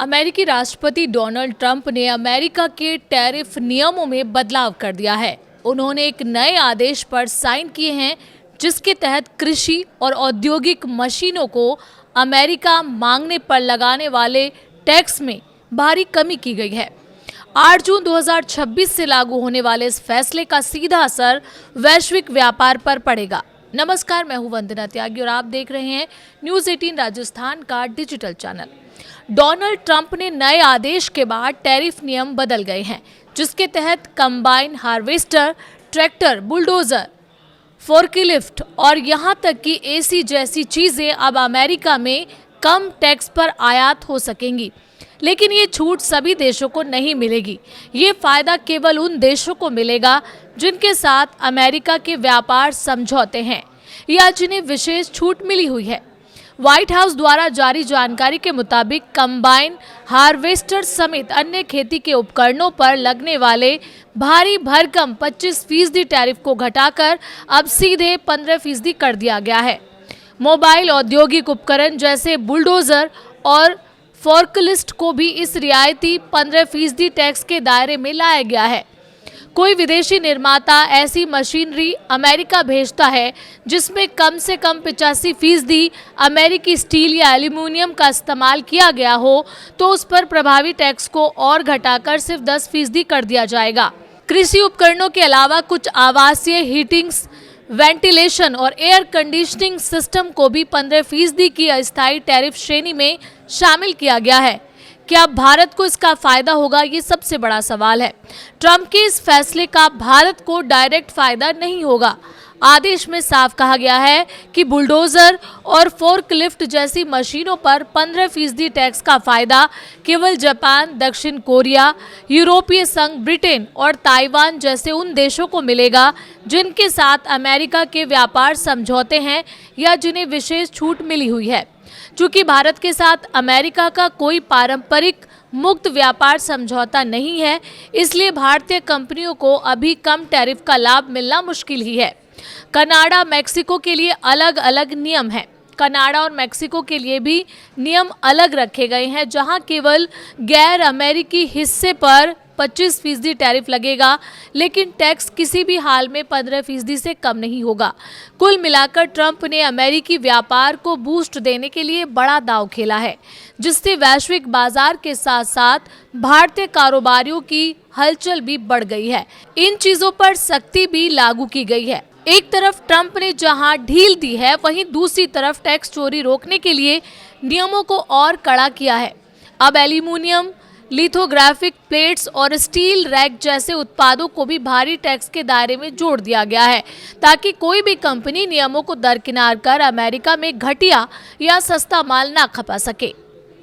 अमेरिकी राष्ट्रपति Donald Trump ने अमेरिका के टैरिफ नियमों में बदलाव कर दिया है। उन्होंने एक नए आदेश पर साइन किए हैं जिसके तहत कृषि और औद्योगिक मशीनों को अमेरिका मांगने पर लगाने वाले टैक्स में भारी कमी की गई है। 8 जून 2026 से लागू होने वाले इस फैसले का सीधा असर वैश्विक व्यापार पर पड़ेगा। नमस्कार, मैं हूं वंदना त्यागी और आप देख रहे हैं न्यूज़ 18 राजस्थान का डिजिटल चैनल। डोनाल्ड ट्रंप ने नए आदेश के बाद टैरिफ नियम बदल गए हैं, जिसके तहत combine harvester, tractor, bulldozer, forklift और यहां तक कि एसी जैसी चीजें अब अमेरिका में कम टैक्स पर आयात हो सकेंगी। लेकिन ये छूट सभी देशों को नहीं मिलेगी। ये फायदा केवल उन देशों को मिलेगा जिनके साथ अमेरिका के व्यापार समझौते हैं या जिन्हें विशेष छूट मिली हुई है। व्हाइट हाउस द्वारा जारी जानकारी के मुताबिक कंबाइन हार्वेस्टर समेत अन्य खेती के उपकरणों पर लगने वाले भारी भरकम 25% टैरिफ को घटाकर अब सीधे 15% कर दिया गया है। मोबाइल औद्योगिक उपकरण जैसे बुलडोजर और फोर्कलिफ्ट को भी इस रियायती 15% टैक्स के दायरे में लाया गया है। कोई विदेशी निर्माता ऐसी मशीनरी अमेरिका भेजता है जिसमें कम से कम 85% अमेरिकी स्टील या एल्यूमीनियम का इस्तेमाल किया गया हो, तो उस पर प्रभावी टैक्स को और घटाकर सिर्फ 10% कर दिया जाएगा। कृषि उपकरणों के अलावा कुछ आवासीय हीटिंग्स, वेंटिलेशन और एयर कंडीशनिंग सिस्टम को भी 15% की अस्थायी टैरिफ श्रेणी में शामिल किया गया है। क्या भारत को इसका फायदा होगा, ये सबसे बड़ा सवाल है। ट्रंप के इस फैसले का भारत को डायरेक्ट फायदा नहीं होगा। आदेश में साफ कहा गया है कि बुलडोजर और फोर्कलिफ्ट जैसी मशीनों पर 15% टैक्स का फायदा केवल जापान, दक्षिण कोरिया, यूरोपीय संघ, ब्रिटेन और ताइवान जैसे उन देशों को मिलेगा जिनके साथ अमेरिका के व्यापार समझौते हैं या जिन्हें विशेष छूट मिली हुई है। चूंकि भारत के साथ अमेरिका का कोई पारंपरिक मुक्त व्यापार समझौता नहीं है, इसलिए भारतीय कंपनियों को अभी कम टैरिफ का लाभ मिलना मुश्किल ही है। कनाडा, मेक्सिको के लिए अलग अलग नियम हैं। कनाडा और मेक्सिको के लिए भी नियम अलग रखे गए हैं, जहां केवल गैर अमेरिकी हिस्से पर 25% टैरिफ लगेगा, लेकिन टैक्स किसी भी हाल में 15% से कम नहीं होगा। कुल मिलाकर ट्रंप ने अमेरिकी व्यापार को बूस्ट देने के लिए बड़ा दांव खेला है, जिससे वैश्विक बाजार के साथ साथ भारतीय कारोबारियों की हलचल भी बढ़ गई है। इन चीजों पर सख्ती भी लागू की गई है। एक तरफ ट्रंप ने जहां ढील दी है, वहीं दूसरी तरफ टैक्स चोरी रोकने के लिए नियमों को और कड़ा किया है। अब एल्यूमीनियम, लिथोग्राफिक प्लेट्स और स्टील रैक जैसे उत्पादों को भी भारी टैक्स के दायरे में जोड़ दिया गया है, ताकि कोई भी कंपनी नियमों को दरकिनार कर अमेरिका में घटिया या सस्ता माल ना खपा सके।